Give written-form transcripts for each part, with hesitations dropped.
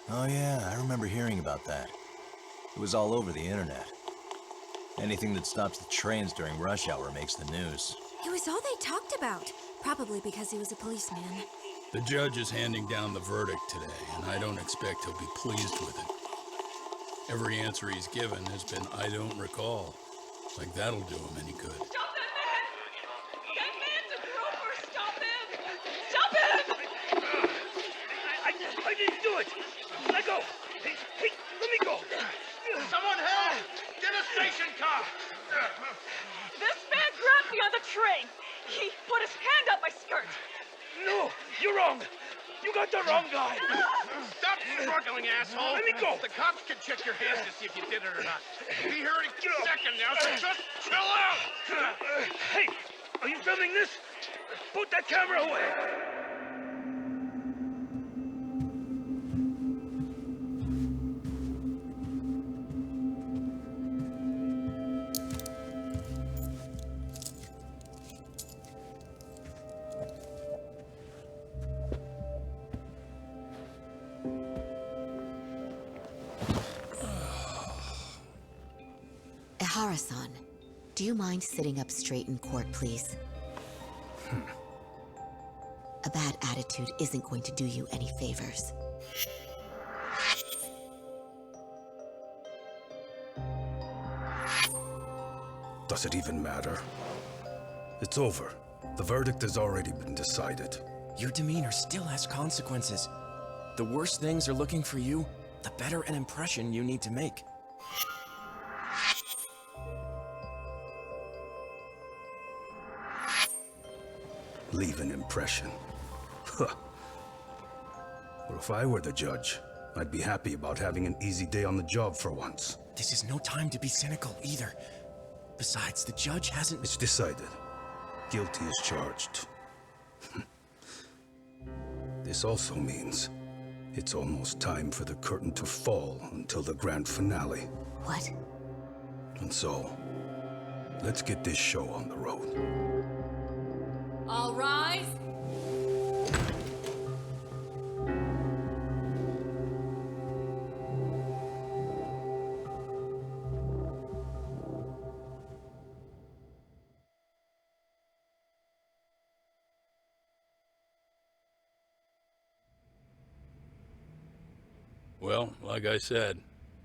Oh yeah, I remember hearing about that. It was all over the internet. Anything that stops the trains during rush hour makes the news. It was all they talked about. Probably because he was a policeman. The judge is handing down the verdict today, and I don't expect he'll be pleased with it. Every answer he's given has been, I don't recall. Like that'll do him any good. Stop that man! That man's a groper! Stop him! Stop him! I didn't do it! Let go! Hey, let me go! Someone help! Get a station car! This man grabbed me on the train! He put his hand up my skirt! No! You're wrong! You got the wrong guy! Stop struggling, asshole! Let me go! The cops can check your hands to see if you did it or not. We'll be here in a second now, so just chill out! Hey! Are you filming this? Put that camera away! Ehara-san, do you mind sitting up straight in court, please? A bad attitude isn't going to do you any favors. Does it even matter? It's over. The verdict has already been decided. Your demeanor still has consequences. The worse things are looking for you, the better an impression you need to make. Leave an impression. Huh. Well, if I were the judge, I'd be happy about having an easy day on the job for once. This is no time to be cynical either. Besides, the judge hasn't... It's decided. Guilty is charged. This also means it's almost time for the curtain to fall until the grand finale. What? And so, let's get this show on the road. All rise. Well, like I said,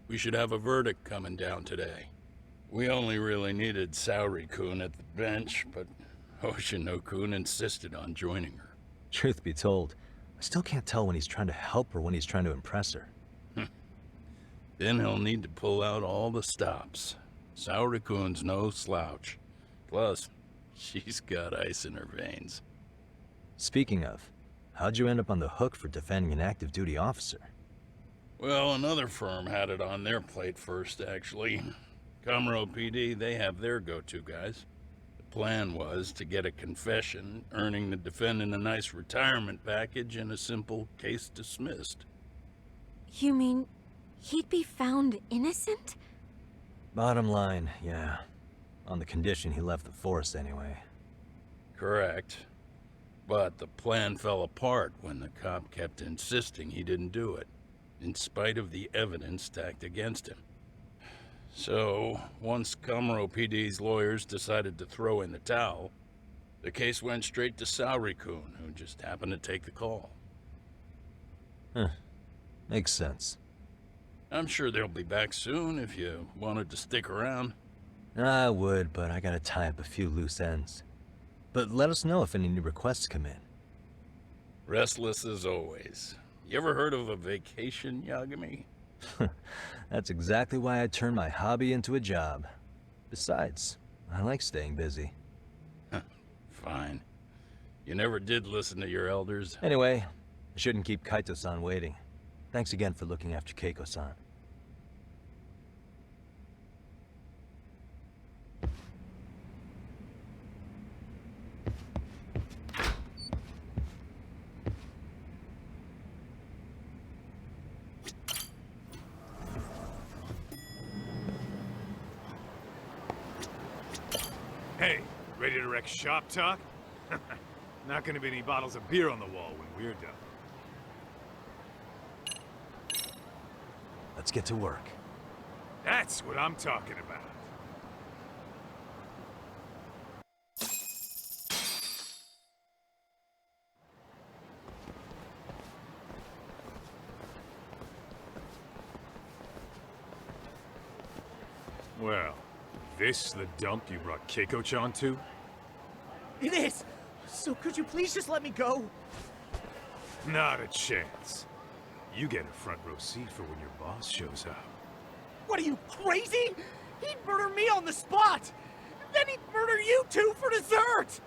we should have a verdict coming down today. We only really needed Saori-kun at the bench, but Hoshino-kun insisted on joining her. Truth be told, I still can't tell when he's trying to help or when he's trying to impress her. Then he'll need to pull out all the stops. Saori-kun's no slouch. Plus, she's got ice in her veins. Speaking of, how'd you end up on the hook for defending an active duty officer? Well, another firm had it on their plate first, actually. Kamuro PD, they have their go-to guys. The plan was to get a confession, earning the defendant a nice retirement package and a simple case dismissed. You mean he'd be found innocent? Bottom line, yeah. On the condition he left the force anyway. Correct. But the plan fell apart when the cop kept insisting he didn't do it, in spite of the evidence stacked against him. So, once Kamuro PD's lawyers decided to throw in the towel, the case went straight to Saori-kun, who just happened to take the call. Huh. Makes sense. I'm sure they'll be back soon if you wanted to stick around. I would, but I gotta tie up a few loose ends. But let us know if any new requests come in. Restless as always. You ever heard of a vacation, Yagami? That's exactly why I turned my hobby into a job. Besides, I like staying busy. Fine. You never did listen to your elders. Anyway, I shouldn't keep Kaito-san waiting. Thanks again for looking after Keiko-san. Hey, ready to wreck shop talk? Not gonna be any bottles of beer on the wall when we're done. Let's get to work. That's what I'm talking about. Well, this the dump you brought Keiko-chan to? It is! So could you please just let me go? Not a chance. You get a front row seat for when your boss shows up. What are you, crazy? He'd murder me on the spot! Then he'd murder you two for dessert!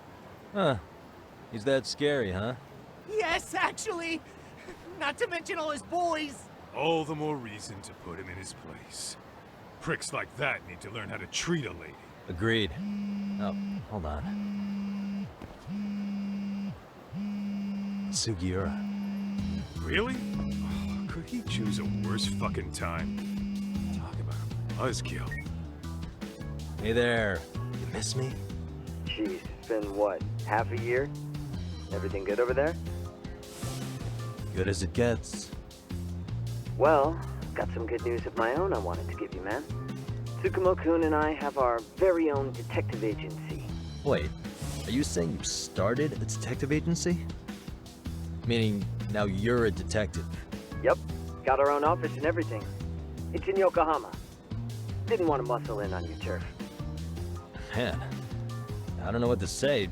Huh. He's that scary, huh? Yes, actually! Not to mention all his boys! All the more reason to put him in his place. Pricks like that need to learn how to treat a lady. Agreed. Oh, hold on. Sugiura. Really? Oh, could he choose a worse fucking time? Talk about a buzzkill. Hey there. You miss me? Jeez, it's been what, half a year? Everything good over there? Good as it gets. Well, got some good news of my own I wanted to give you, man. Tsukumo-kun and I have our very own detective agency. Wait, are you saying you started a detective agency? Meaning, now you're a detective? Yep, got our own office and everything. It's in Yokohama. Didn't want to muscle in on your turf. Man, I don't know what to say.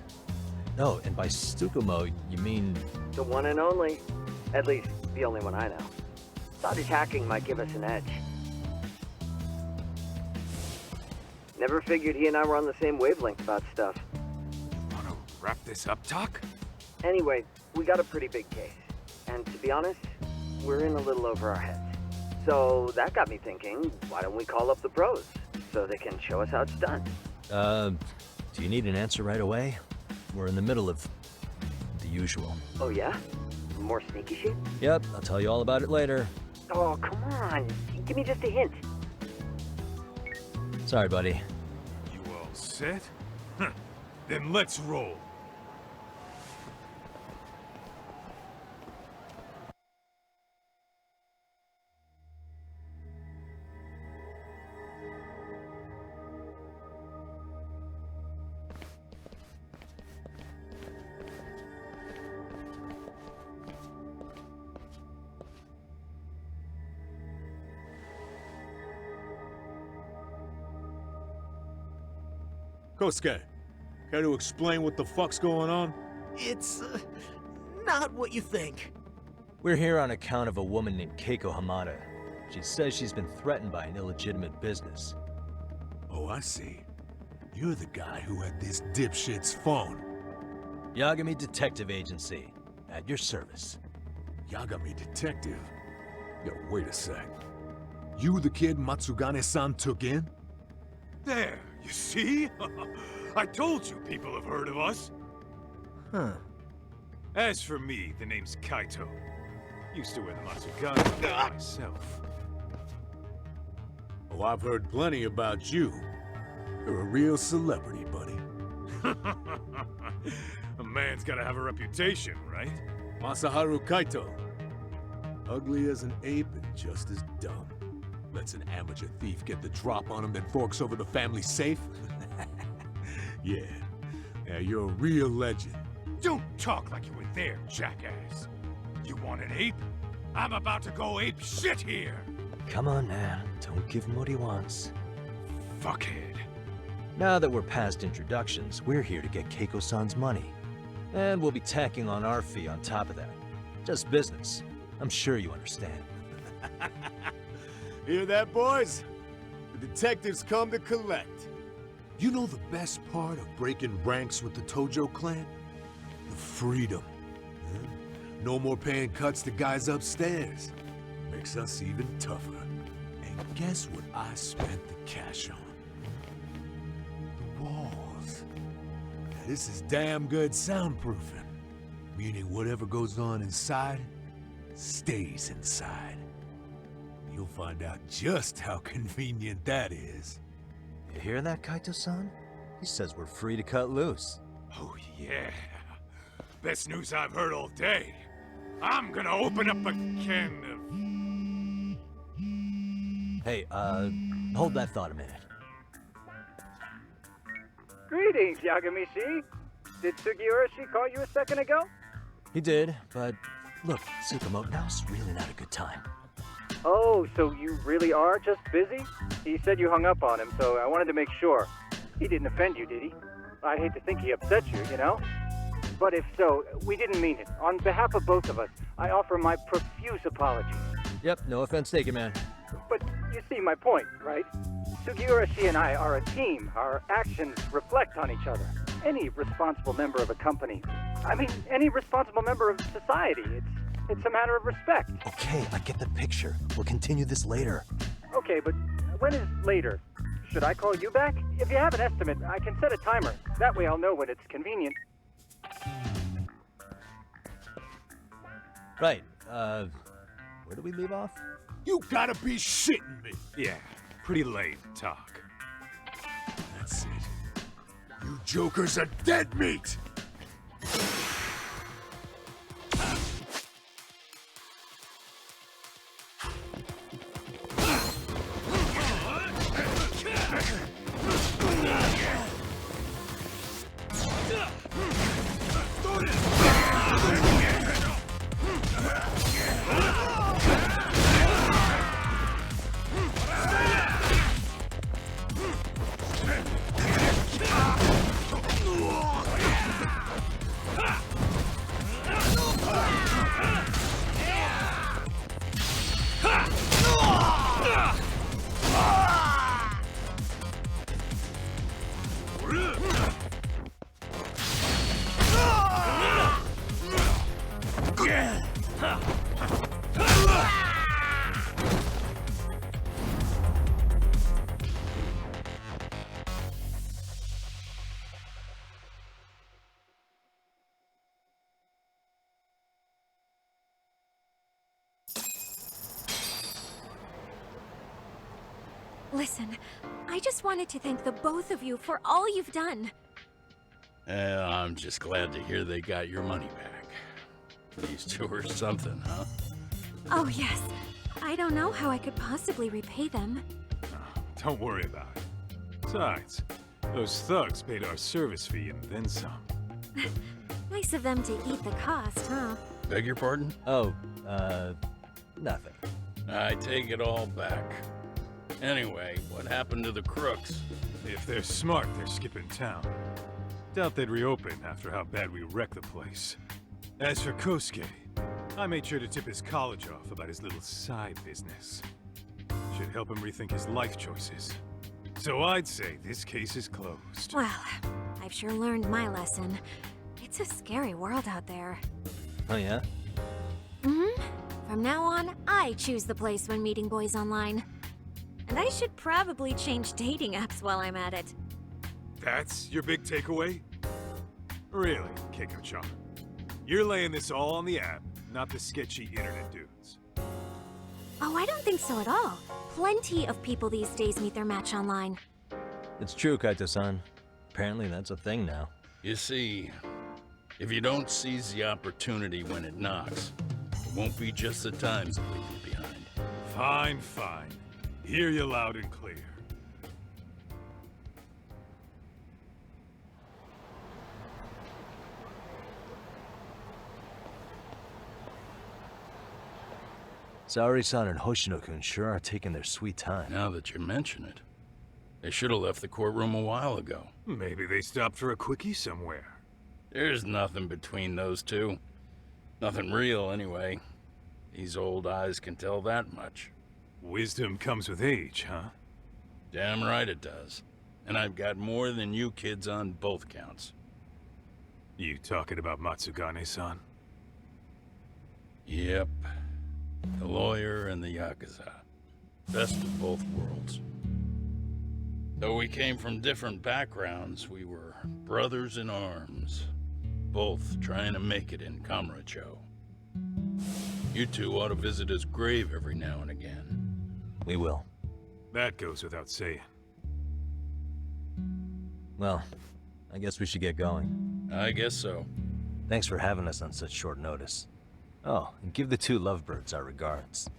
Oh, and by Tsukumo, you mean... The one and only. At least, the only one I know. Thought his hacking might give us an edge. Never figured he and I were on the same wavelength about stuff. Wanna wrap this up, Doc? Anyway, we got a pretty big case. And to be honest, we're in a little over our heads. So that got me thinking, why don't we call up the pros so they can show us how it's done? Do you need an answer right away? We're in the middle of the usual. Oh yeah? More sneaky shit? Yep, I'll tell you all about it later. Oh, come on. Give me just a hint. Sorry, buddy. You all set? Huh. Then let's roll. Kosuke, care to explain what the fuck's going on? It's, not what you think. We're here on account of a woman named Keiko Hamada. She says she's been threatened by an illegitimate business. Oh, I see. You're the guy who had this dipshit's phone. Yagami Detective Agency. At your service. Yagami Detective? Yo, wait a sec. You the kid Matsugane-san took in? There, you see? I told you people have heard of us. Huh. As for me, the name's Kaito. Used to wear the Matsugane myself. Oh, I've heard plenty about you. You're a real celebrity, buddy. A man's gotta have a reputation, right? Masaharu Kaito. Ugly as an ape and just as dumb. Lets an amateur thief get the drop on him, then forks over the family safe? Yeah, you're a real legend. Don't talk like you were there, jackass. You want an ape? I'm about to go ape shit here! Come on, man. Don't give him what he wants. Fuckhead. Now that we're past introductions, we're here to get Keiko-san's money. And we'll be tacking on our fee on top of that. Just business. I'm sure you understand. Hear that, boys? The detectives come to collect. You know the best part of breaking ranks with the Tojo clan? The freedom. Huh? No more paying cuts to guys upstairs. Makes us even tougher. And guess what I spent the cash on? The walls. Now, this is damn good soundproofing. Meaning whatever goes on inside, stays inside. You'll find out just how convenient that is. You hear that, Kaito-san? He says we're free to cut loose. Oh yeah. Best news I've heard all day. I'm gonna open up a can of... Hey, hold that thought a minute. Greetings, Yagami-shi. Did Sugiura-shi call you a second ago? He did, but look, Tsukumo, now's really not a good time. Oh, so you really are just busy? He said you hung up on him, so I wanted to make sure. He didn't offend you, did he? I hate to think he upset you, you know? But if so, we didn't mean it. On behalf of both of us, I offer my profuse apologies. Yep, no offense taken, man. But you see my point, right? Sugiura-shi and I are a team. Our actions reflect on each other. Any responsible member of a company, I mean, any responsible member of society, it's a matter of respect. Okay, I get the picture. We'll continue this later. Okay, but when is later? Should I call you back? If you have an estimate, I can set a timer. That way I'll know when it's convenient. Right, where do we leave off? You gotta be shitting me! Yeah, pretty late talk. That's it. You jokers are dead meat! Listen, I just wanted to thank the both of you for all you've done. I'm just glad to hear they got your money back. These two are something, huh? Oh, yes. I don't know how I could possibly repay them. Don't worry about it. Besides, those thugs paid our service fee and then some. Nice of them to eat the cost, huh? Beg your pardon? Oh, nothing. I take it all back. Anyway, what happened to the crooks? If they're smart, they're skipping town. Doubt they'd reopen after how bad we wrecked the place. As for Kosuke, I made sure to tip his college off about his little side business. Should help him rethink his life choices. So I'd say this case is closed. Well, I've sure learned my lesson. It's a scary world out there. Oh, yeah? Mm-hmm. From now on, I choose the place when meeting boys online. And I should probably change dating apps while I'm at it. That's your big takeaway? Really, Keiko-chan? You're laying this all on the app, not the sketchy internet dudes. Oh, I don't think so at all. Plenty of people these days meet their match online. It's true, Kaito-san. Apparently that's a thing now. You see, if you don't seize the opportunity when it knocks, it won't be just the times that leave you behind. Fine, fine. Hear you loud and clear. Saori-san and Hoshino-kun sure are taking their sweet time. Now that you mention it, they should have left the courtroom a while ago. Maybe they stopped for a quickie somewhere. There's nothing between those two. Nothing real, anyway. These old eyes can tell that much. Wisdom comes with age, huh? Damn right it does. And I've got more than you kids on both counts. You talking about Matsugane-san? Yep. The lawyer and the Yakuza. Best of both worlds. Though we came from different backgrounds, we were brothers in arms. Both trying to make it in Kamurocho. You two ought to visit his grave every now and again. We will. That goes without saying. Well, I guess we should get going. I guess so. Thanks for having us on such short notice. Oh, and give the two lovebirds our regards.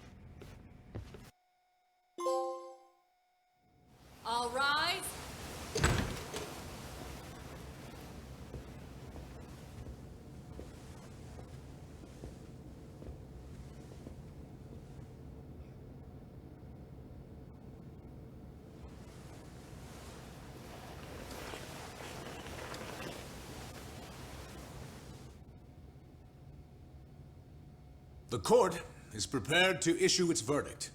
The court is prepared to issue its verdict.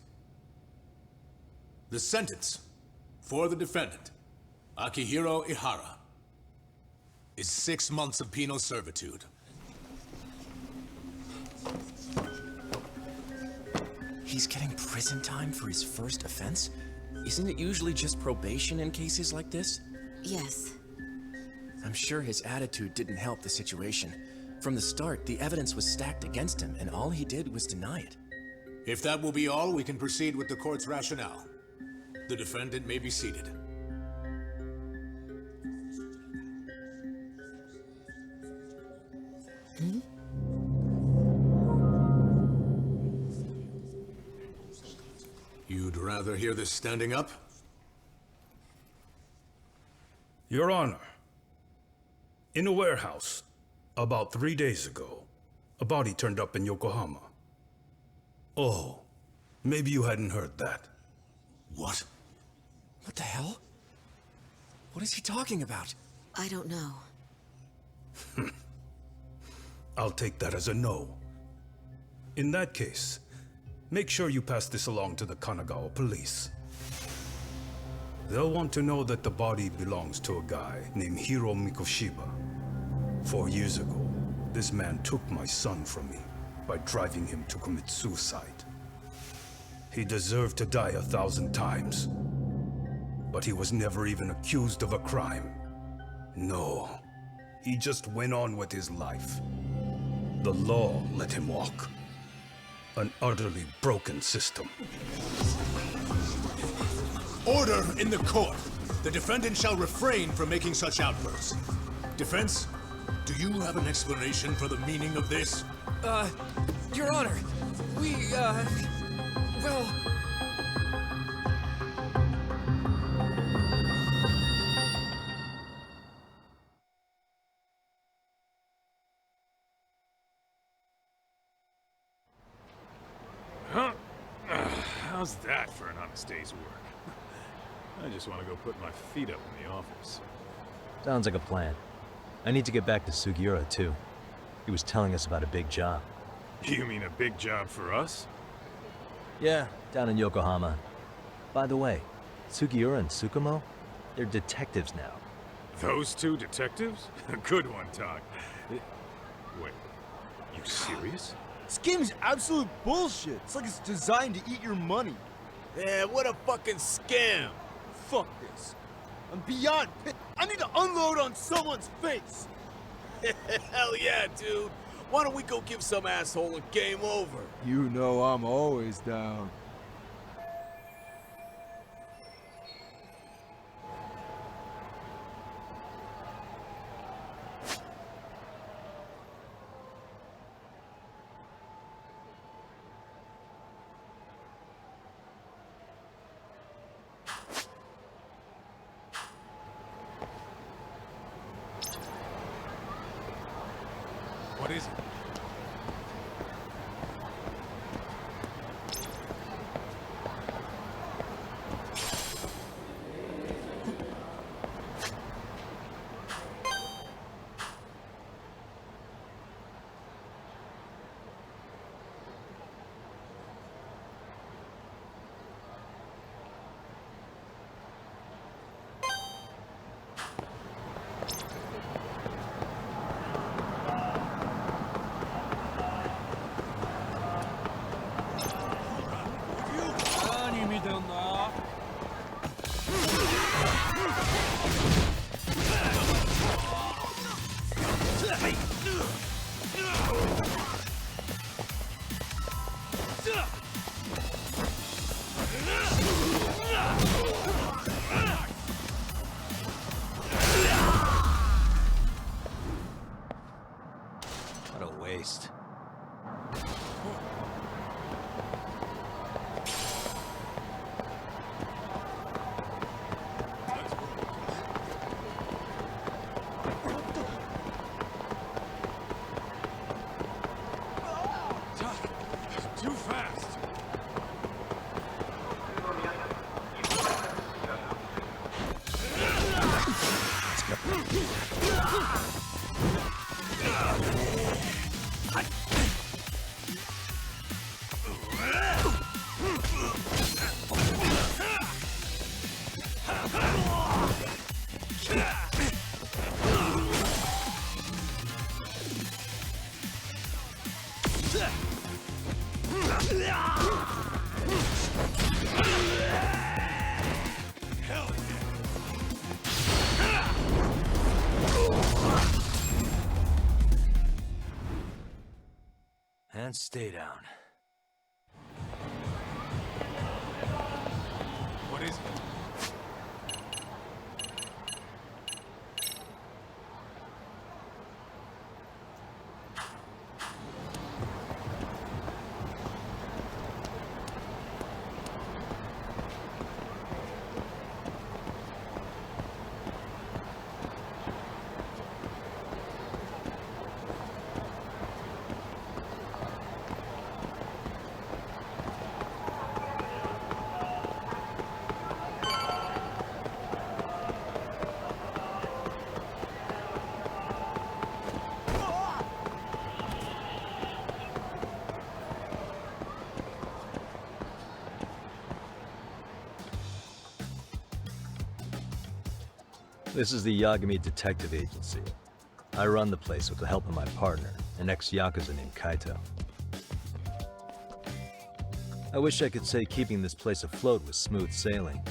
The sentence for the defendant, Akihiro Ihara, is 6 months of penal servitude. He's getting prison time for his first offense? Isn't it usually just probation in cases like this? Yes. I'm sure his attitude didn't help the situation. From the start, the evidence was stacked against him, and all he did was deny it. If that will be all, we can proceed with the court's rationale. The defendant may be seated. You'd rather hear this standing up? Your Honor, in a warehouse, about 3 days ago, a body turned up in Yokohama. Oh, maybe you hadn't heard that. What? What the hell? What is he talking about? I don't know. I'll take that as a no. In that case, make sure you pass this along to the Kanagawa police. They'll want to know that the body belongs to a guy named Hiro Mikoshiba. 4 years ago, this man took my son from me by driving him to commit suicide. He deserved to die 1,000 times, but he was never even accused of a crime. No, he just went on with his life. The law let him walk. An utterly broken system. Order in the court! The defendant shall refrain from making such outbursts. Defense, do you have an explanation for the meaning of this? Your Honor, well... Huh? How's that for an honest day's work? I just want to go put my feet up in the office. Sounds like a plan. I need to get back to Sugiura, too. He was telling us about a big job. You mean a big job for us? Yeah, down in Yokohama. By the way, Sugiura and Tsukumo, they're detectives now. Those two detectives? Good one, Todd. Wait, you serious? This game's absolute bullshit. It's like it's designed to eat your money. Yeah, what a fucking scam. Fuck this. I'm beyond pissed. I need to unload on someone's face. Hell yeah, dude. Why don't we go give some asshole a game over? You know I'm always down. What is it? and stay down. What is it? This is the Yagami Detective Agency. I run the place with the help of my partner, an ex-Yakuza named Kaito. I wish I could say keeping this place afloat was smooth sailing.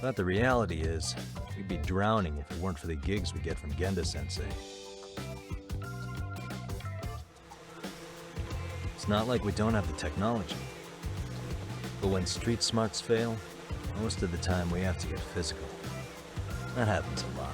But the reality is, we'd be drowning if it weren't for the gigs we get from Genda-sensei. It's not like we don't have the technology. But when street smarts fail, most of the time we have to get physical. That happens a lot.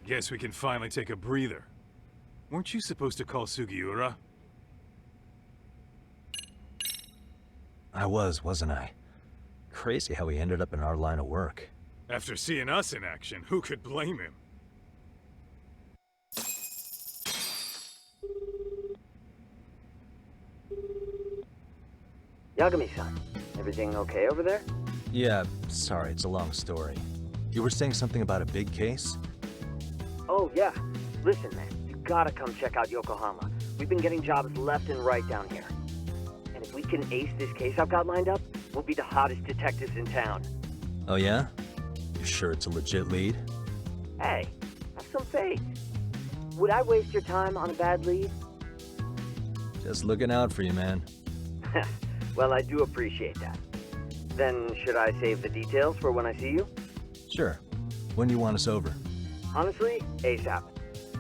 Guess we can finally take a breather. Weren't you supposed to call Sugiura? I wasn't I? Crazy how he ended up in our line of work. After seeing us in action, who could blame him? Yagami-san, everything okay over there? Yeah, sorry, it's a long story. You were saying something about a big case? Oh, yeah. Listen, man, you gotta come check out Yokohama. We've been getting jobs left and right down here. And if we can ace this case I've got lined up, we'll be the hottest detectives in town. Oh yeah? You sure it's a legit lead? Hey, have some faith. Would I waste your time on a bad lead? Just looking out for you, man. Well, I do appreciate that. Then should I save the details for when I see you? Sure. When do you want us over? Honestly, ASAP.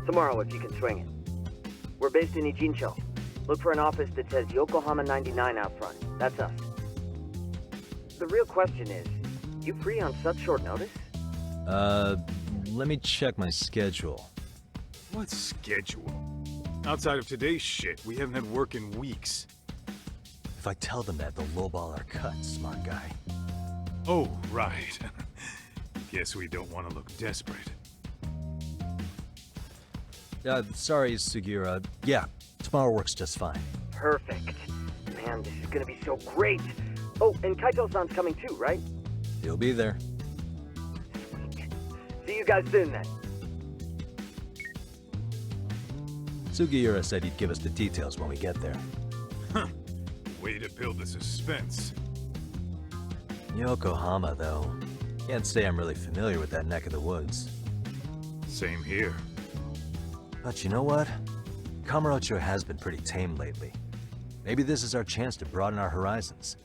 Tomorrow if you can swing it. We're based in Ijincho. Look for an office that says Yokohama 99 out front. That's us. the real question is, you free on such short notice? Let me check my schedule. What schedule? Outside of today's shit, we haven't had work in weeks. If I tell them that, they'll lowball our cut, smart guy. Oh, right. Guess we don't want to look desperate. Sorry, Sugiura. Yeah, tomorrow works just fine. Perfect. Man, this is gonna be so great. Oh, and Kaito-san's coming too, right? He'll be there. Sweet. See you guys soon then. Sugiura said he'd give us the details when we get there. Huh. Way to build the suspense. Yokohama, though. Can't say I'm really familiar with that neck of the woods. Same here. But you know what? Kamurocho has been pretty tame lately. Maybe this is our chance to broaden our horizons.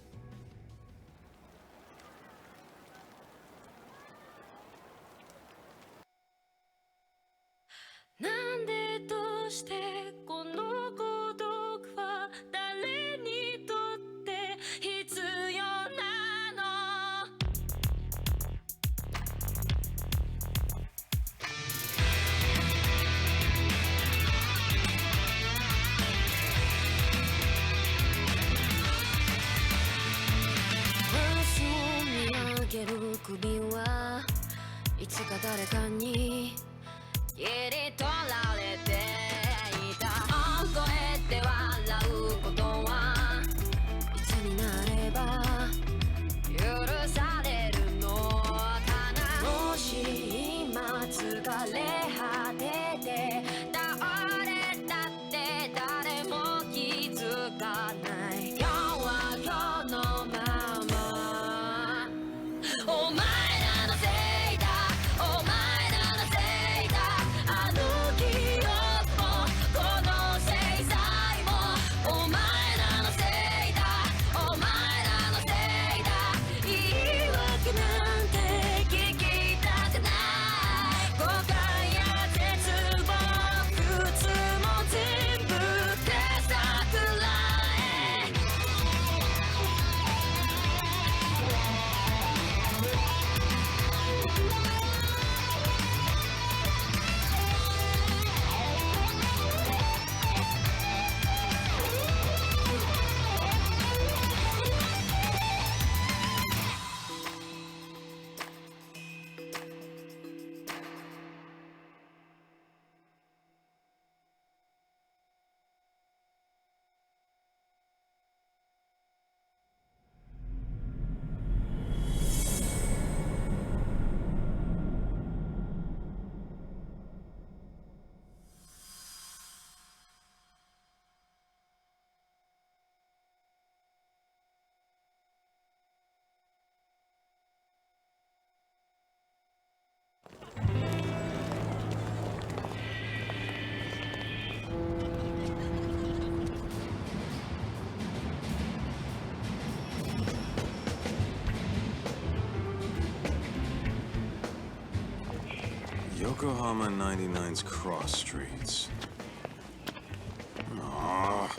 Yokohama 99's cross streets. Aw,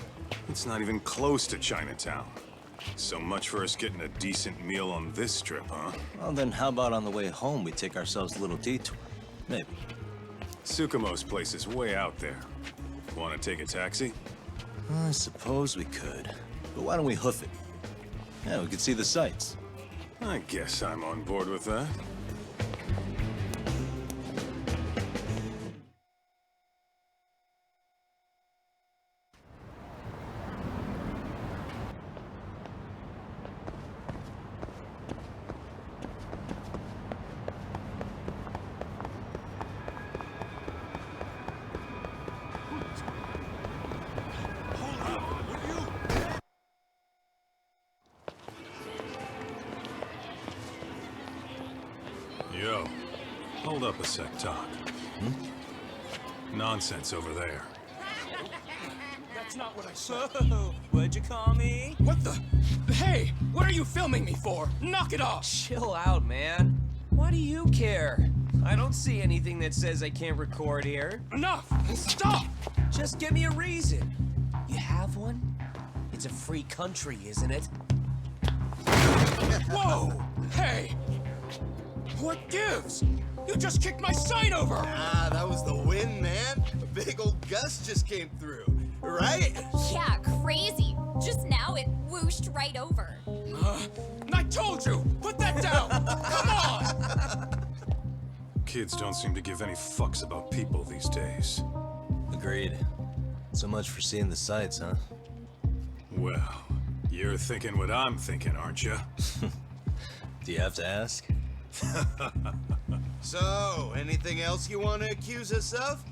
it's not even close to Chinatown. So much for us getting a decent meal on this trip, huh? Well, then how about on the way home we take ourselves a little detour? Maybe. Tsukumo's place is way out there. Want to take a taxi? I suppose we could. But why don't we hoof it? Yeah, we could see the sights. I guess I'm on board with that. Yo, hold up a sec, Talk. Nonsense over there. That's not what I said. What'd you call me? What the? Hey, what are you filming me for? Knock it off! Chill out, man. Why do you care? I don't see anything that says I can't record here. Enough! Stop! Just give me a reason. You have one? It's a free country, isn't it? Whoa! Hey! What gives? You just kicked my sign over! Ah, that was the wind, man. A big old gust just came through, right? Yeah, crazy. Just now it whooshed right over. I told you! Put that down! Come on! Kids don't seem to give any fucks about people these days. Agreed. So much for seeing the sights, huh? Well, you're thinking what I'm thinking, aren't you? Do you have to ask? So, anything else you want to accuse us of?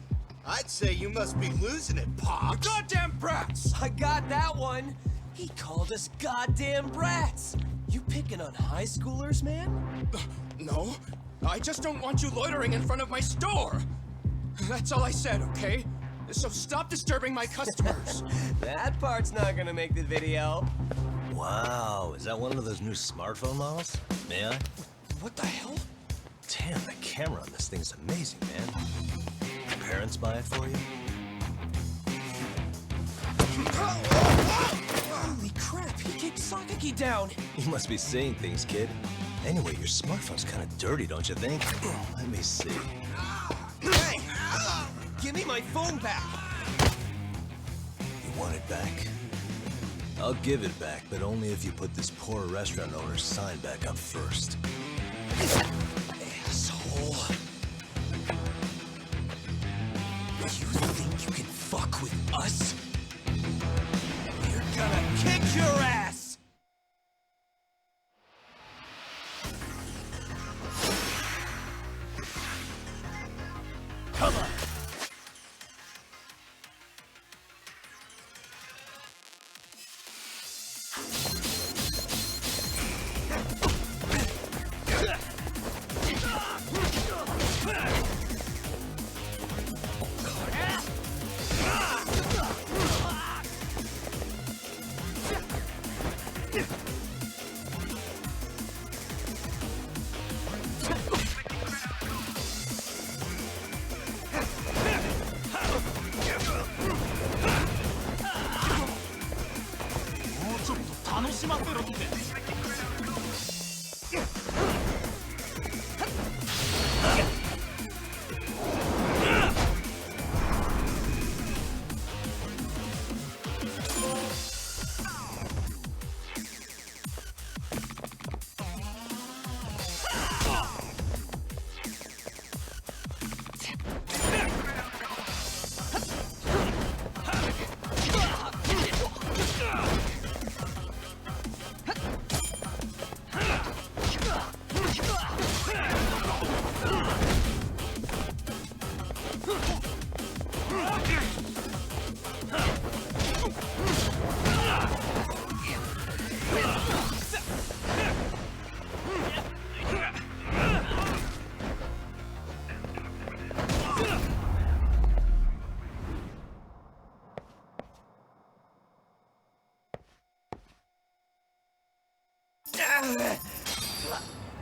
I'd say you must be losing it, Pops. You goddamn brats! I got that one. He called us goddamn brats. You picking on high schoolers, man? No, I just don't want you loitering in front of my store. That's all I said, okay? So stop disturbing my customers. That part's not gonna make the video. Wow, is that one of those new smartphone models? May I? What the hell? Damn, the camera on this thing's amazing, man. Your parents buy it for you? Holy crap, he kicked Sakaki down. You must be seeing things, kid. Anyway, your smartphone's kind of dirty, don't you think? Let me see. Hey! Give me my phone back! You want it back? I'll give it back, but only if you put this poor restaurant owner's sign back up first. Asshole. You think you can fuck with us? We're gonna kick your ass! Come on!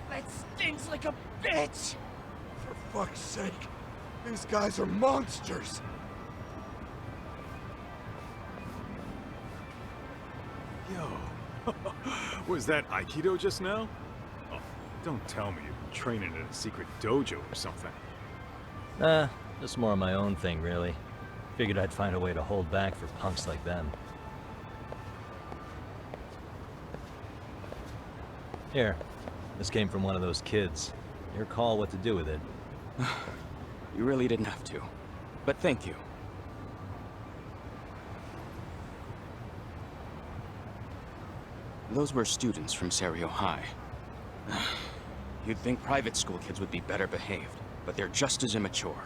That stings like a bitch! For fuck's sake, these guys are monsters! Yo, was that Aikido just now? Oh, don't tell me you've been training in a secret dojo or something. Just more of my own thing, really. Figured I'd find a way to hold back for punks like them. Here, this came from one of those kids. Your call what to do with it. You really didn't have to, but thank you. Those were students from Serio High. You'd think private school kids would be better behaved, but they're just as immature.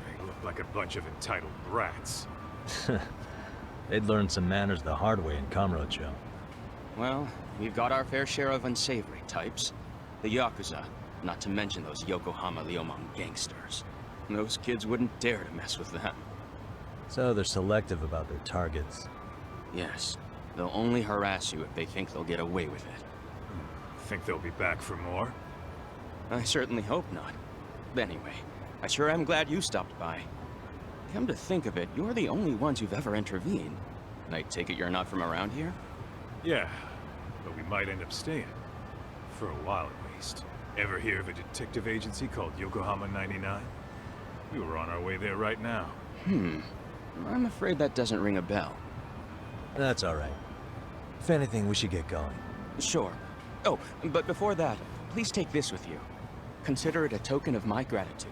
They look like a bunch of entitled brats. They'd learn some manners the hard way in Kamurocho. Well, we've got our fair share of unsavory types. The Yakuza, not to mention those Yokohama Liomang gangsters. Those kids wouldn't dare to mess with them. So they're selective about their targets. Yes. They'll only harass you if they think they'll get away with it. Think they'll be back for more? I certainly hope not. Anyway, I sure am glad you stopped by. Come to think of it, you're the only ones who've ever intervened. And I take it you're not from around here? Yeah. but we might end up staying. For a while at least. Ever hear of a detective agency called Yokohama 99? We were on our way there right now. I'm afraid that doesn't ring a bell. That's all right. If anything, we should get going. Sure. Oh, but before that, please take this with you. Consider it a token of my gratitude.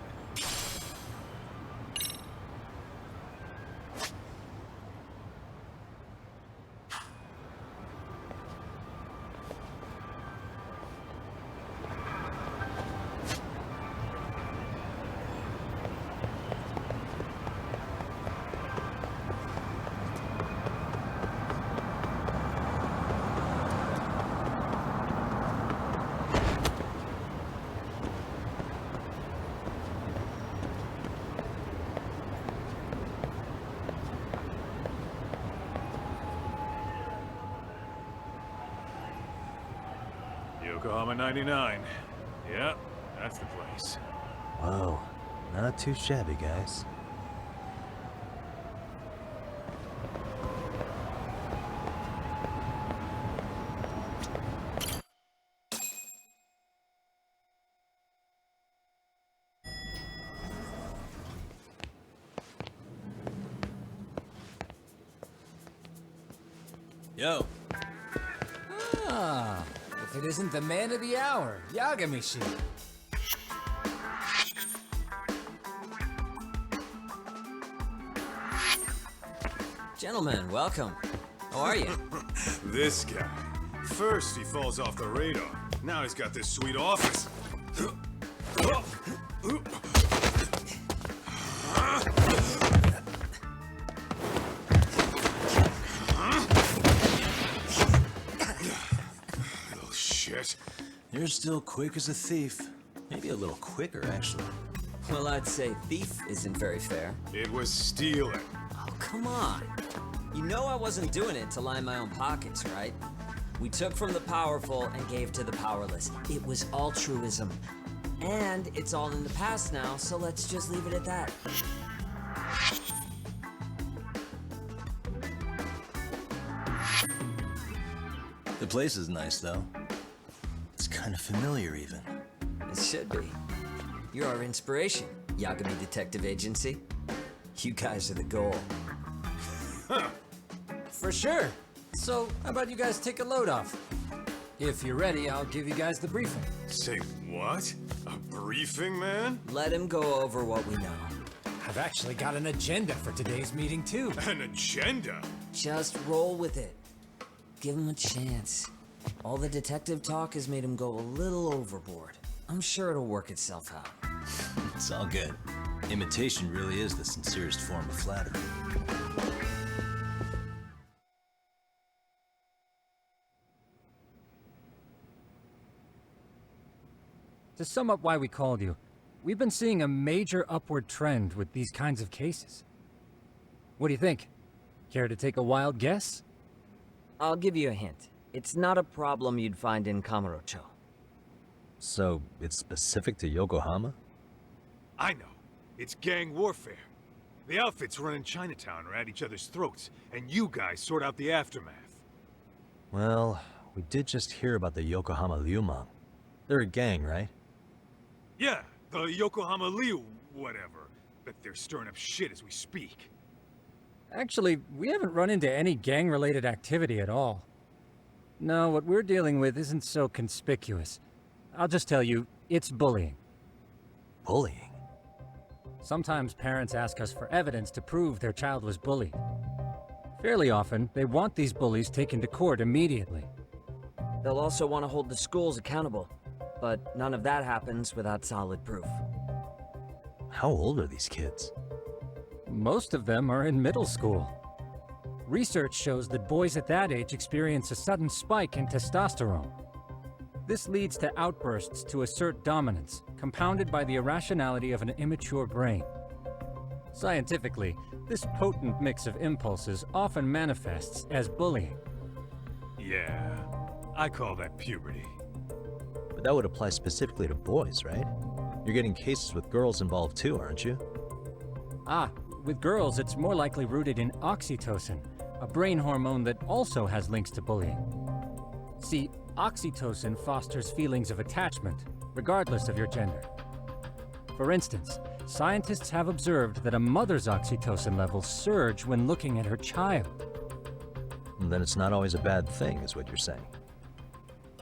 Yokohama 99. Yeah, that's the place. Whoa, not too shabby, guys. Yo. Ah, if it isn't the man of the hour, Yagami-shi. Gentlemen, welcome. How are you? This guy. First he falls off the radar. Now he's got this sweet office. Little shit. You're still quick as a thief. Maybe a little quicker, actually. Well, I'd say thief isn't very fair. It was stealing. Oh, come on. You know I wasn't doing it to line my own pockets, right? We took from the powerful and gave to the powerless. It was altruism. And it's all in the past now, so let's just leave it at that. The place is nice, though. It's kind of familiar, even. It should be. You're our inspiration, Yagami Detective Agency. You guys are the goal. For sure. So, how about you guys take a load off? If you're ready, I'll give you guys the briefing. Say what? A briefing, man? Let him go over what we know. I've actually got an agenda for today's meeting, too. An agenda? Just roll with it. Give him a chance. All the detective talk has made him go a little overboard. I'm sure it'll work itself out. It's all good. Imitation really is the sincerest form of flattery. To sum up why we called you, we've been seeing a major upward trend with these kinds of cases. What do you think? Care to take a wild guess? I'll give you a hint. It's not a problem you'd find in Kamurocho. So, it's specific to Yokohama? I know. It's gang warfare. The outfits running Chinatown are at each other's throats, and you guys sort out the aftermath. Well, we did just hear about the Yokohama Liumang. They're a gang, right? Yeah, the Yokohama Liu whatever. Bet they're stirring up shit as we speak. Actually, we haven't run into any gang-related activity at all. No, what we're dealing with isn't so conspicuous. I'll just tell you, it's bullying. Bullying? Sometimes parents ask us for evidence to prove their child was bullied. Fairly often, they want these bullies taken to court immediately. They'll also want to hold the schools accountable, but none of that happens without solid proof. How old are these kids? Most of them are in middle school. Research shows that boys at that age experience a sudden spike in testosterone. This leads to outbursts to assert dominance, compounded by the irrationality of an immature brain. Scientifically, this potent mix of impulses often manifests as bullying. Yeah, I call that puberty. But that would apply specifically to boys, right? You're getting cases with girls involved too, aren't you? Ah, with girls it's more likely rooted in oxytocin, a brain hormone that also has links to bullying. See, oxytocin fosters feelings of attachment, regardless of your gender. For instance, scientists have observed that a mother's oxytocin levels surge when looking at her child. And then it's not always a bad thing, is what you're saying.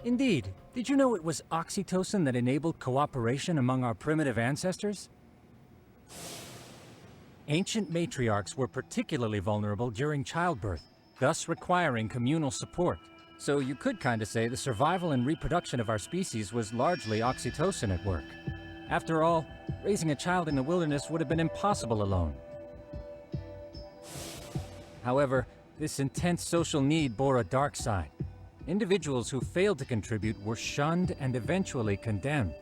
Indeed. Did you know it was oxytocin that enabled cooperation among our primitive ancestors? Ancient matriarchs were particularly vulnerable during childbirth, thus requiring communal support. So you could kinda say the survival and reproduction of our species was largely oxytocin at work. After all, raising a child in the wilderness would have been impossible alone. However, this intense social need bore a dark side. Individuals who failed to contribute were shunned and eventually condemned.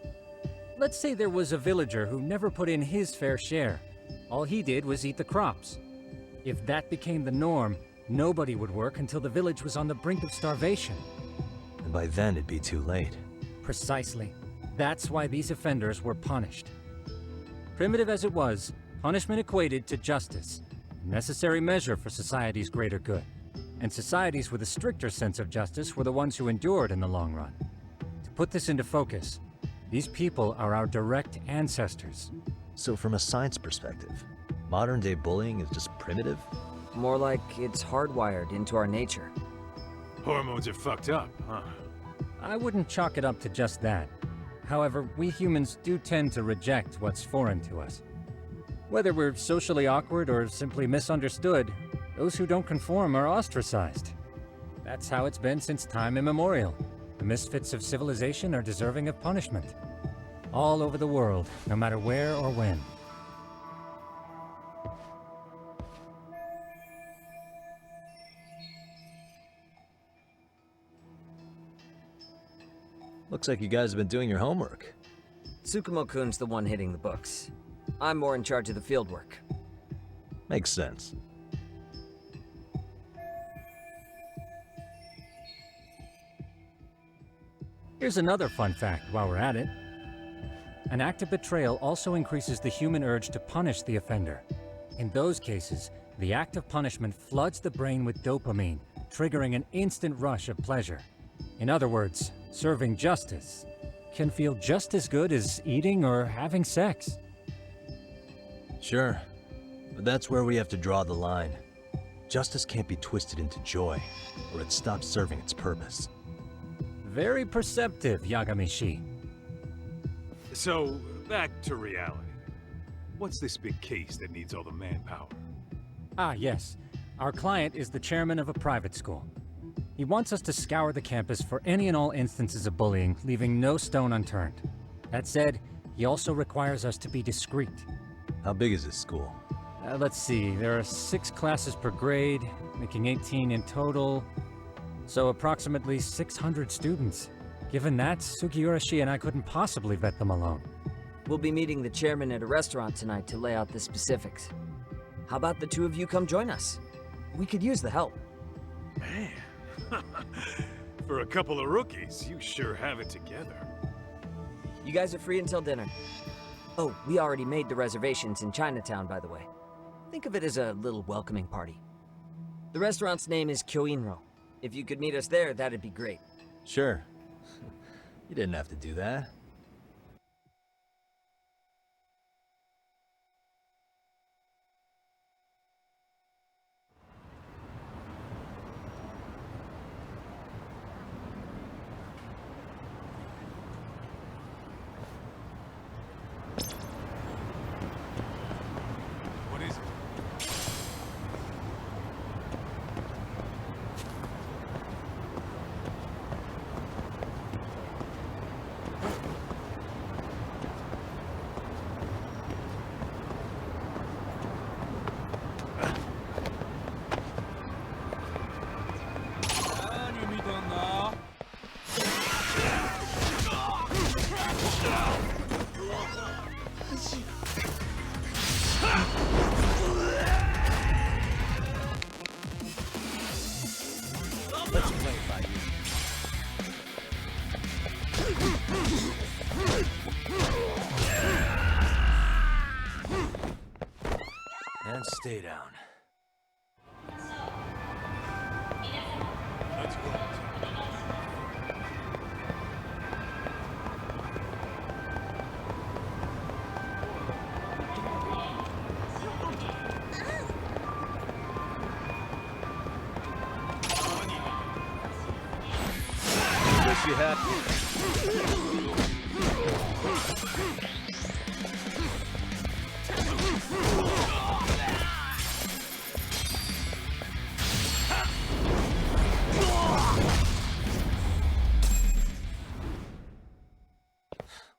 Let's say there was a villager who never put in his fair share. All he did was eat the crops. If that became the norm, nobody would work until the village was on the brink of starvation. And by then it'd be too late. Precisely. That's why these offenders were punished. Primitive as it was, punishment equated to justice, a necessary measure for society's greater good. And societies with a stricter sense of justice were the ones who endured in the long run. To put this into focus, these people are our direct ancestors. So from a science perspective, modern-day bullying is just primitive? More like it's hardwired into our nature. Hormones are fucked up, huh? I wouldn't chalk it up to just that. However, we humans do tend to reject what's foreign to us. Whether we're socially awkward or simply misunderstood, those who don't conform are ostracized. That's how it's been since time immemorial. The misfits of civilization are deserving of punishment. All over the world, no matter where or when. Looks like you guys have been doing your homework. Tsukumo-kun's the one hitting the books. I'm more in charge of the field work. Makes sense. Here's another fun fact while we're at it. An act of betrayal also increases the human urge to punish the offender. In those cases, the act of punishment floods the brain with dopamine, triggering an instant rush of pleasure. In other words, serving justice can feel just as good as eating or having sex. Sure, but that's where we have to draw the line. Justice can't be twisted into joy, or it stops serving its purpose. Very perceptive, Yagami-shi. So, back to reality. What's this big case that needs all the manpower? Ah, yes. Our client is the chairman of a private school. He wants us to scour the campus for any and all instances of bullying, leaving no stone unturned. That said, he also requires us to be discreet. How big is this school? Let's see, there are 6 classes per grade, making 18 in total. So approximately 600 students. Given that, Sugiura-shi and I couldn't possibly vet them alone. We'll be meeting the chairman at a restaurant tonight to lay out the specifics. How about the two of you come join us? We could use the help. Man, for a couple of rookies, you sure have it together. You guys are free until dinner. Oh, we already made the reservations in Chinatown, by the way. Think of it as a little welcoming party. The restaurant's name is Kyoinro. If you could meet us there, that'd be great. Sure. You didn't have to do that. What is it? Let's play it by ear. And stay down. Let's go. that.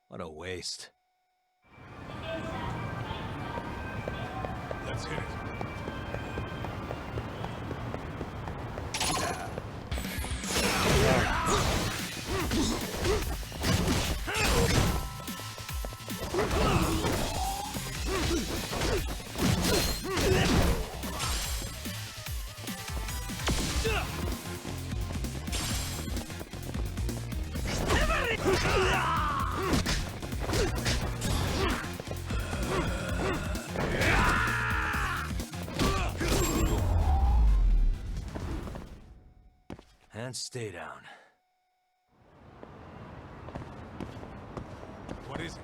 What a waste. Let's hit it. And stay down. What is it?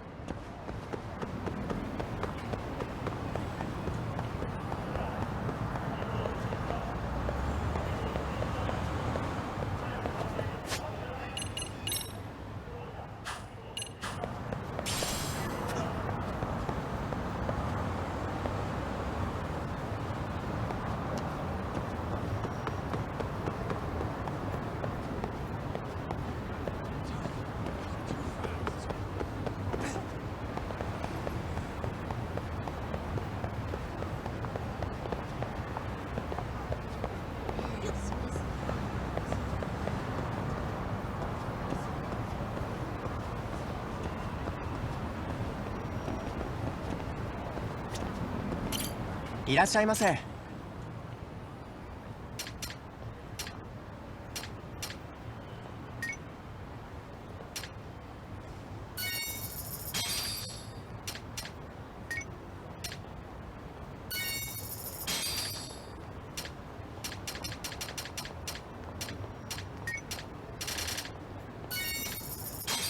いらっしゃいませ。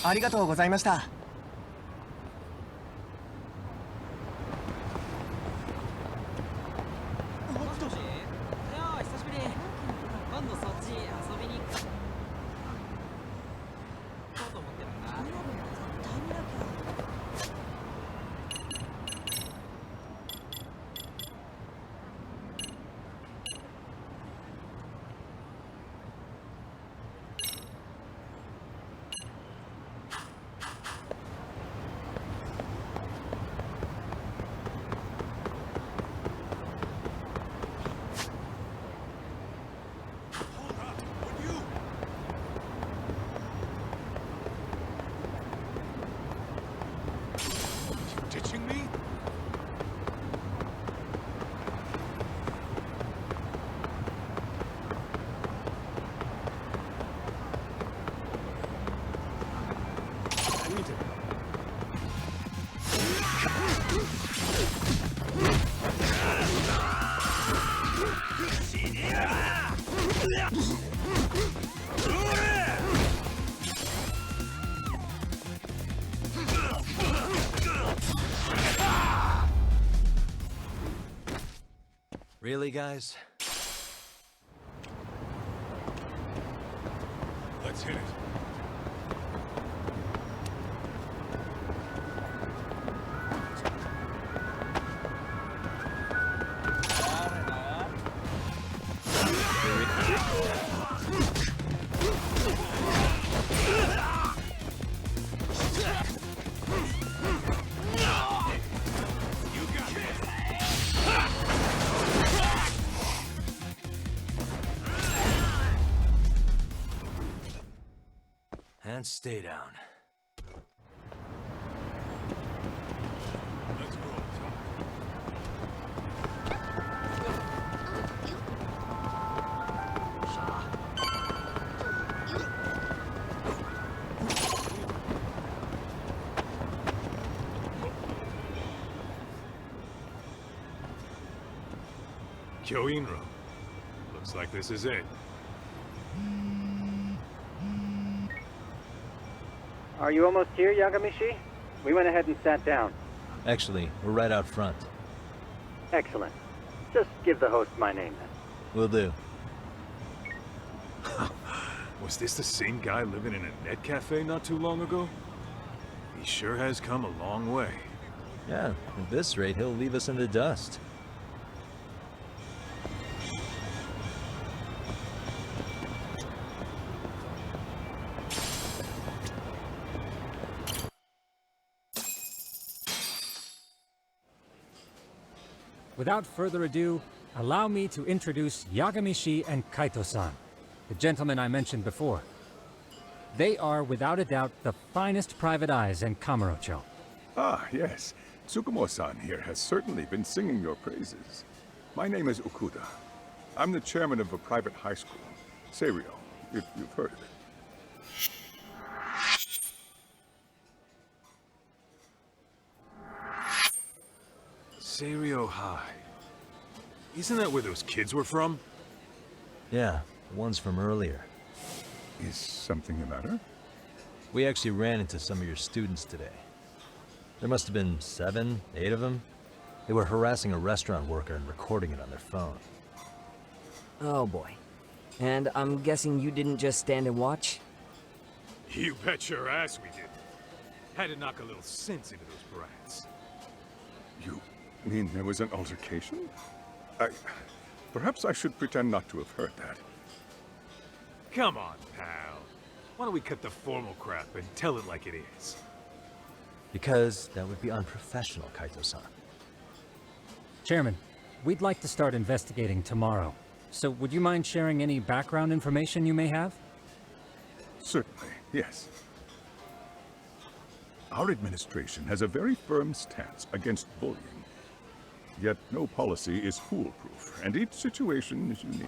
ありがとうございました。Ditching me? Really, guys? Let's hit it. And stay down. Let's go up top. Kyoinro. Looks like this is it. Are you almost here, Yagamishi? We went ahead and sat down. Actually, we're right out front. Excellent. Just give the host my name then. Will do. Was this the same guy living in a net cafe not too long ago? He sure has come a long way. Yeah, at this rate, he'll leave us in the dust. Without further ado, allow me to introduce Yagami-shi and Kaito-san, the gentlemen I mentioned before. They are, without a doubt, the finest private eyes in Kamurocho. Ah, yes. Tsukumo-san here has certainly been singing your praises. My name is Okuda. I'm the chairman of a private high school, Seiryo, if you've heard of it. Seiryo High. Isn't that where those kids were from? Yeah, the ones from earlier. Is something the matter? We actually ran into some of your students today. There must have been 7, 8 of them. They were harassing a restaurant worker and recording it on their phone. Oh boy. And I'm guessing you didn't just stand and watch? You bet your ass we did. Had to knock a little sense into those brats. You mean there was an altercation? Perhaps I should pretend not to have heard that. Come on, pal. Why don't we cut the formal crap and tell it like it is? Because that would be unprofessional, Kaito-san. Chairman, we'd like to start investigating tomorrow. So would you mind sharing any background information you may have? Certainly, yes. Our administration has a very firm stance against bullying. Yet no policy is foolproof, and each situation is unique.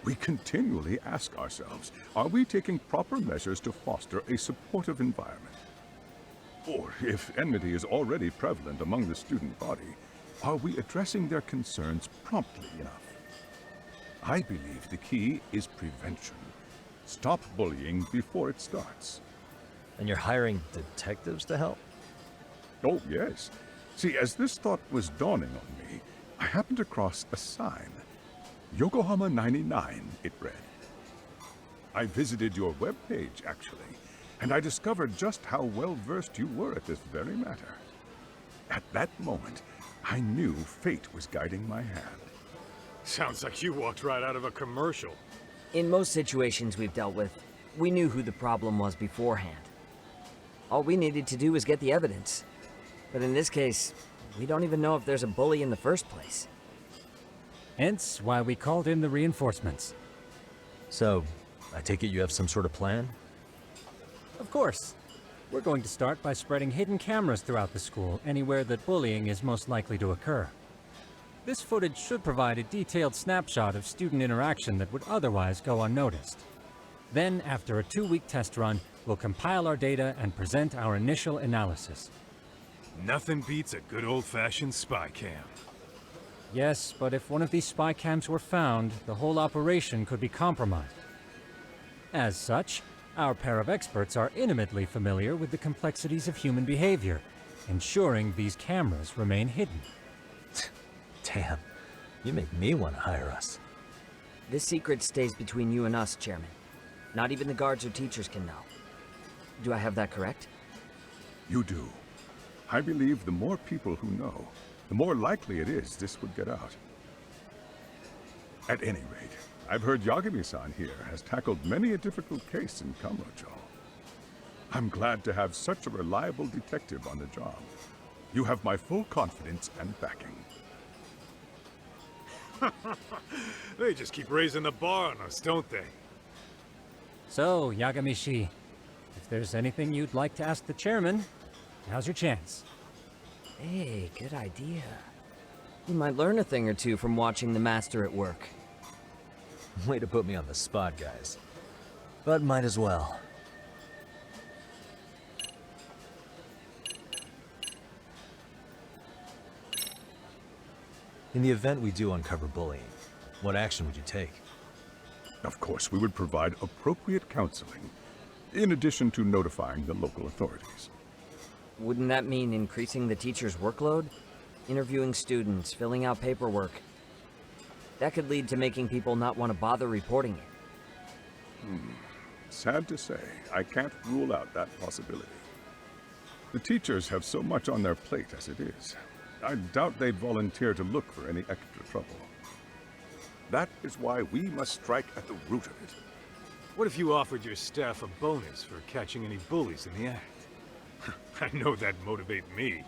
We continually ask ourselves, are we taking proper measures to foster a supportive environment? Or, if enmity is already prevalent among the student body, are we addressing their concerns promptly enough? I believe the key is prevention. Stop bullying before it starts. And you're hiring detectives to help? Oh, yes. See, as this thought was dawning on me, I happened across a sign. Yokohama 99, it read. I visited your webpage, actually, and I discovered just how well-versed you were at this very matter. At that moment, I knew fate was guiding my hand. Sounds like you walked right out of a commercial. In most situations we've dealt with, we knew who the problem was beforehand. All we needed to do was get the evidence. But in this case, we don't even know if there's a bully in the first place. Hence why we called in the reinforcements. So, I take it you have some sort of plan? Of course. We're going to start by spreading hidden cameras throughout the school, anywhere that bullying is most likely to occur. This footage should provide a detailed snapshot of student interaction that would otherwise go unnoticed. Then, after a 2-week test run, we'll compile our data and present our initial analysis. Nothing beats a good old-fashioned spy cam. Yes, but if one of these spy cams were found, the whole operation could be compromised. As such, our pair of experts are intimately familiar with the complexities of human behavior, ensuring these cameras remain hidden. Damn, you make me want to hire us. This secret stays between you and us, Chairman. Not even the guards or teachers can know. Do I have that correct? You do. I believe the more people who know, the more likely it is this would get out. At any rate, I've heard Yagami-san here has tackled many a difficult case in Kamurocho. I'm glad to have such a reliable detective on the job. You have my full confidence and backing. They just keep raising the bar on us, don't they? So, Yagami-shi, if there's anything you'd like to ask the chairman, now's your chance. Hey, good idea. You might learn a thing or two from watching the master at work. Way to put me on the spot, guys. But might as well. In the event we do uncover bullying, what action would you take? Of course, we would provide appropriate counseling, in addition to notifying the local authorities. Wouldn't that mean increasing the teacher's workload? Interviewing students, filling out paperwork. That could lead to making people not want to bother reporting it. Sad to say, I can't rule out that possibility. The teachers have so much on their plate as it is. I doubt they'd volunteer to look for any extra trouble. That is why we must strike at the root of it. What if you offered your staff a bonus for catching any bullies in the act? I know that'd motivate me.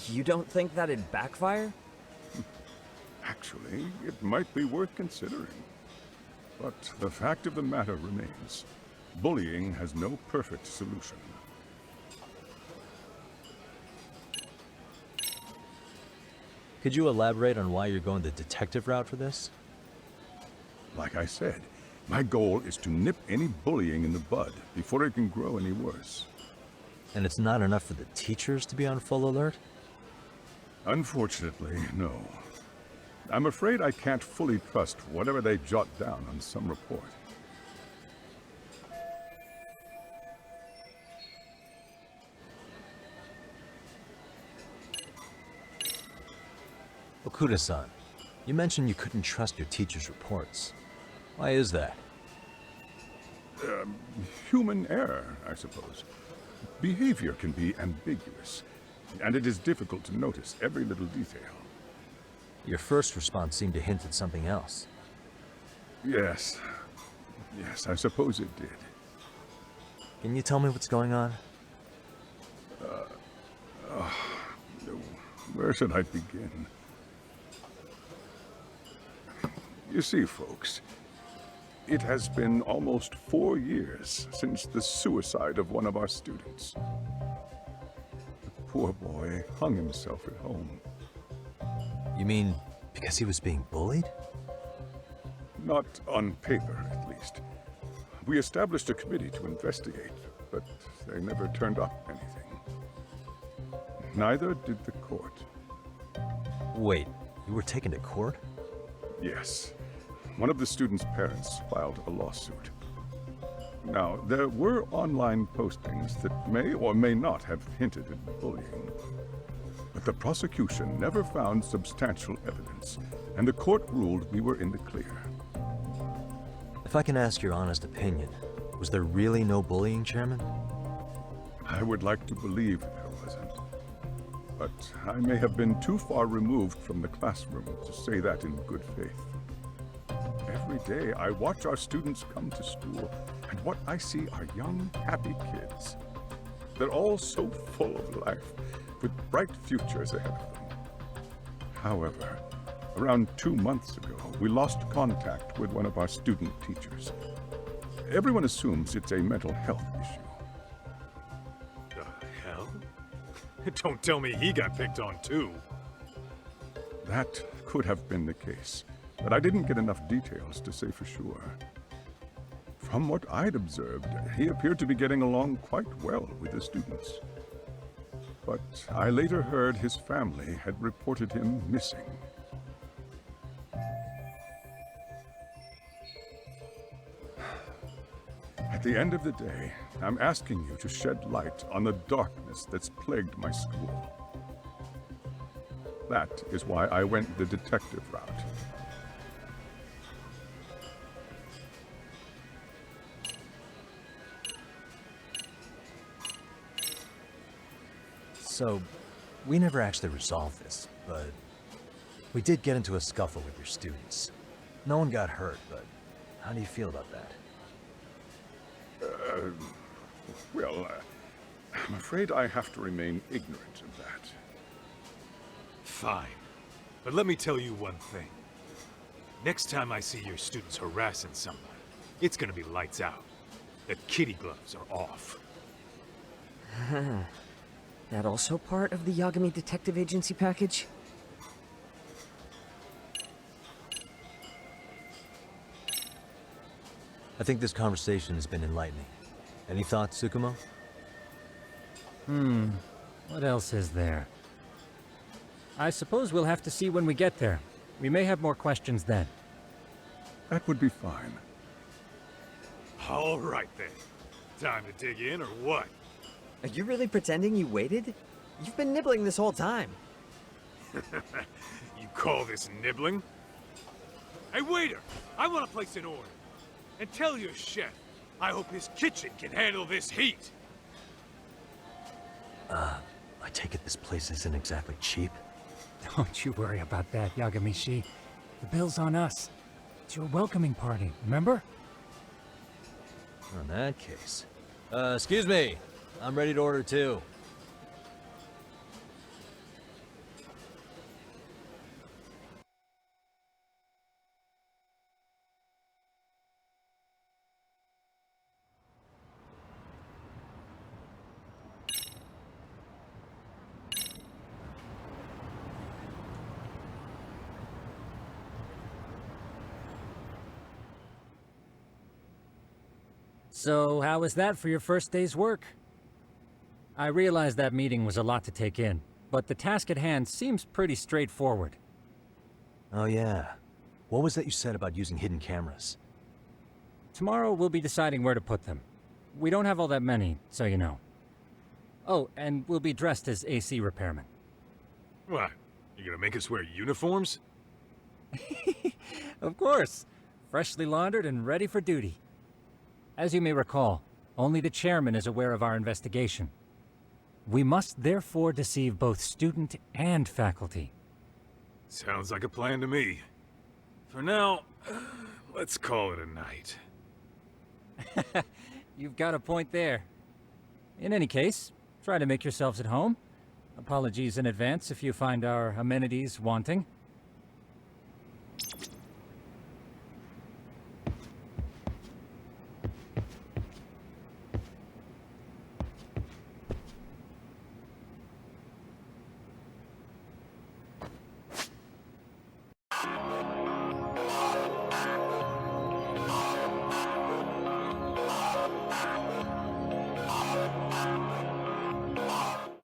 You don't think that'd backfire? Actually, it might be worth considering. But the fact of the matter remains, bullying has no perfect solution. Could you elaborate on why you're going the detective route for this? Like I said, my goal is to nip any bullying in the bud before it can grow any worse. And it's not enough for the teachers to be on full alert? Unfortunately, no. I'm afraid I can't fully trust whatever they jot down on some report. Okuda-san, you mentioned you couldn't trust your teacher's reports. Why is that? Human error, I suppose. Behavior can be ambiguous, and it is difficult to notice every little detail. Your first response seemed to hint at something else. Yes. Yes, I suppose it did. Can you tell me what's going on? Where should I begin? You see, folks, it has been almost 4 years since the suicide of one of our students. The poor boy hung himself at home. You mean because he was being bullied? Not on paper, at least. We established a committee to investigate, but they never turned up anything. Neither did the court. Wait, you were taken to court? Yes. One of the students' parents filed a lawsuit. Now, there were online postings that may or may not have hinted at bullying. But the prosecution never found substantial evidence, and the court ruled we were in the clear. If I can ask your honest opinion, was there really no bullying, Chairman? I would like to believe there wasn't. But I may have been too far removed from the classroom to say that in good faith. Every day I watch our students come to school, and what I see are young, happy kids. They're all so full of life, with bright futures ahead of them. However, around 2 months ago, we lost contact with one of our student teachers. Everyone assumes it's a mental health issue. The hell? Don't tell me he got picked on too. That could have been the case, but I didn't get enough details to say for sure. From what I'd observed, he appeared to be getting along quite well with the students. But I later heard his family had reported him missing. At the end of the day, I'm asking you to shed light on the darkness that's plagued my school. That is why I went the detective route. So, we never actually resolved this, but we did get into a scuffle with your students. No one got hurt, but how do you feel about that? I'm afraid I have to remain ignorant of that. Fine. But let me tell you one thing. Next time I see your students harassing someone, it's gonna be lights out. The kitty gloves are off. That also part of the Yagami Detective Agency package? I think this conversation has been enlightening. Any thoughts, Tsukumo? What else is there? I suppose we'll have to see when we get there. We may have more questions then. That would be fine. All right then. Time to dig in or what? Are you really pretending you waited? You've been nibbling this whole time. You call this nibbling? Hey, waiter! I want to place an order. And tell your chef, I hope his kitchen can handle this heat. I take it this place isn't exactly cheap? Don't you worry about that, Yagamishi. The bill's on us. It's your welcoming party, remember? In that case. Excuse me. I'm ready to order too. So, how was that for your first day's work? I realize that meeting was a lot to take in, but the task at hand seems pretty straightforward. Oh yeah. What was that you said about using hidden cameras? Tomorrow we'll be deciding where to put them. We don't have all that many, so you know. Oh, and we'll be dressed as AC repairmen. What? You gonna make us wear uniforms? Of course. Freshly laundered and ready for duty. As you may recall, only the chairman is aware of our investigation. We must therefore deceive both student and faculty. Sounds like a plan to me. For now, let's call it a night. You've got a point there. In any case, try to make yourselves at home. Apologies in advance if you find our amenities wanting.